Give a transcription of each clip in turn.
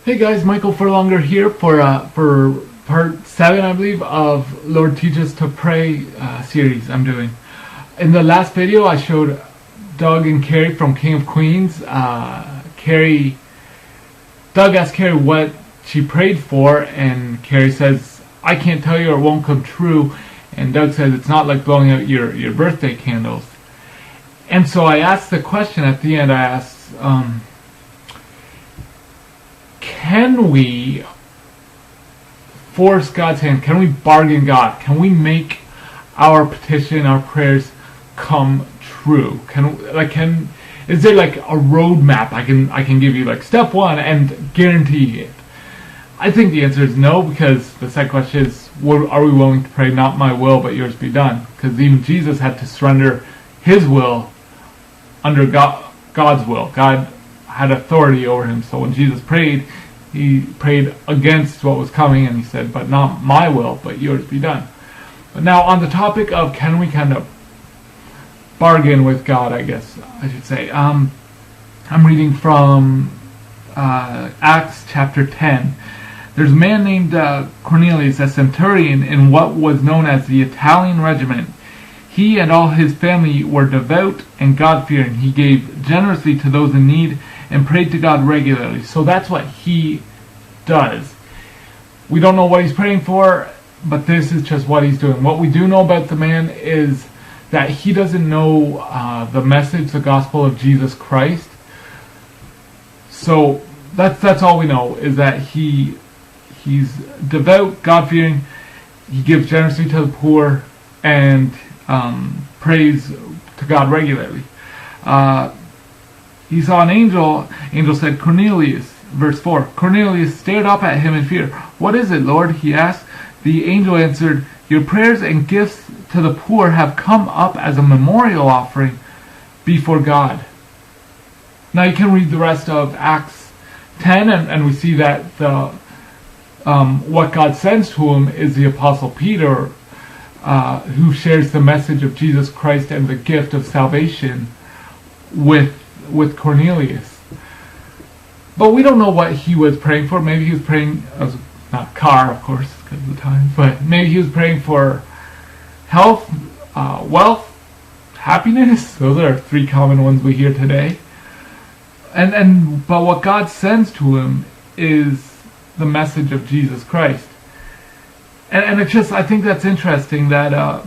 Hey guys, Michael Furlonger here for part 7, I believe, of Lord Teach Us to Pray series I'm doing. In the last video, I showed Doug and Carrie from King of Queens. Doug asked Carrie what she prayed for, and Carrie says, "I can't tell you or it won't come true." And Doug says, "It's not like blowing out your birthday candles." And so I asked the question at the end. I asked, can we force God's hand? Can we bargain God? Can we make our petition, our prayers come true? Is there like a roadmap I can give you, like step 1 and guarantee it? I think the answer is no, because the second question is, are we willing to pray, not my will but yours be done? Because even Jesus had to surrender his will under God's will. God had authority over him. So when Jesus prayed, he prayed against what was coming, and he said, "But not my will, but yours be done." But now on the topic of, can we kind of bargain with God, I guess I should say. I'm reading from Acts chapter 10. There's a man named Cornelius, a centurion in what was known as the Italian regiment. He and all his family were devout and God-fearing. He gave generously to those in need and prayed to God regularly. So that's what he does. We don't know what he's praying for, but this is just what he's doing. What we do know about the man is that he doesn't know the message, the gospel of Jesus Christ. So that's all we know, is that he's devout, God-fearing. He gives generously to the poor and prays to God regularly. He saw an angel. Angel said, "Cornelius." Verse 4. Cornelius stared up at him in fear. "What is it, Lord?" he asked. The angel answered, "Your prayers and gifts to the poor have come up as a memorial offering before God." Now you can read the rest of Acts 10, and we see that what God sends to him is the Apostle Peter, who shares the message of Jesus Christ and the gift of salvation with Cornelius. But we don't know what he was praying for. Maybe he was praying, not car, of course, because of the time, but maybe he was praying for health, wealth, happiness. Those are 3 common ones we hear today. But what God sends to him is the message of Jesus Christ. And it's just, I think that's interesting that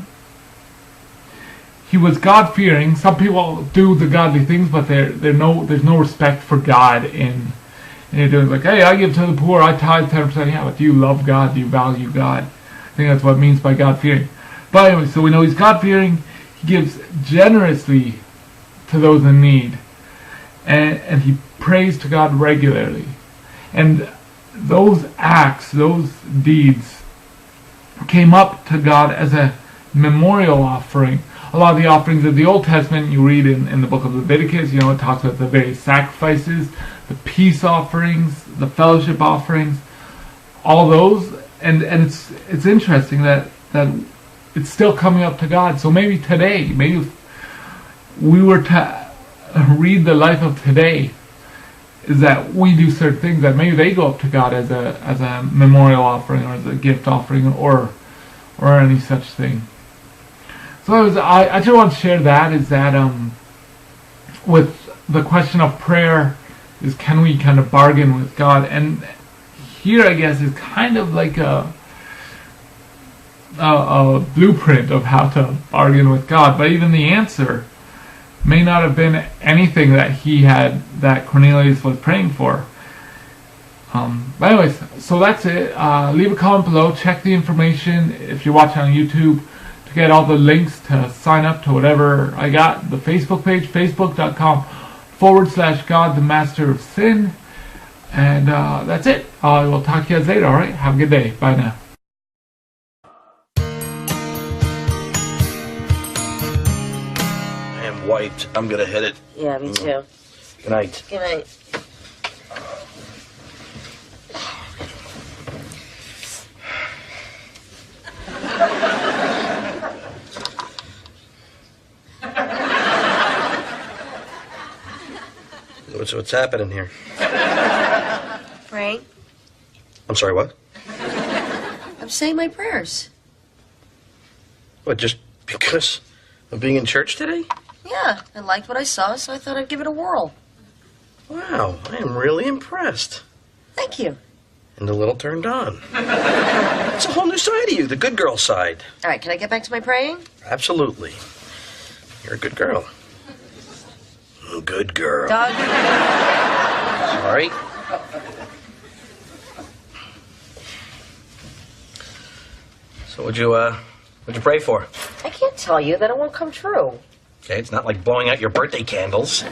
he was God-fearing. Some people do the godly things, but there's no respect for God in it. Doing like, "Hey, I give to the poor, I tithe 10%. Yeah, but do you love God? Do you value God? I think that's what it means by God-fearing. But anyway, so we know he's God-fearing. He gives generously to those in need. And he prays to God regularly. And those acts, those deeds, came up to God as a memorial offering. A lot of the offerings of the Old Testament, you read in the book of Leviticus, it talks about the various sacrifices, the peace offerings, the fellowship offerings, all those, and it's interesting that it's still coming up to God. So maybe today, maybe if we were to read the life of today, is that we do certain things that maybe they go up to God as a memorial offering or as a gift offering or any such thing. So I just want to share that, is that with the question of prayer, is can we kind of bargain with God? And here I guess is kind of like a blueprint of how to bargain with God. But even the answer may not have been anything that Cornelius was praying for. But anyways, so that's it. Leave a comment below. Check the information if you're watching on YouTube to get all the links to sign up to whatever I got. The Facebook page, facebook.com/God the Master of Sin. And that's it. I will talk to you guys later. Alright, have a good day. Bye now. Wiped. I'm gonna hit it. Yeah, me too. Good night. Good night. What's happening here? praying. I'm sorry, what? I'm saying my prayers. What, just because of being in church today? Yeah, I liked what I saw, so I thought I'd give it a whirl. Wow, I am really impressed. Thank you. And a little turned on. It's a whole new side of you, the good girl side. All right, can I get back to my praying? Absolutely. You're a good girl. Good girl. Doug? Sorry. So what'd you pray for? I can't tell you that it won't come true. Okay, it's not like blowing out your birthday candles.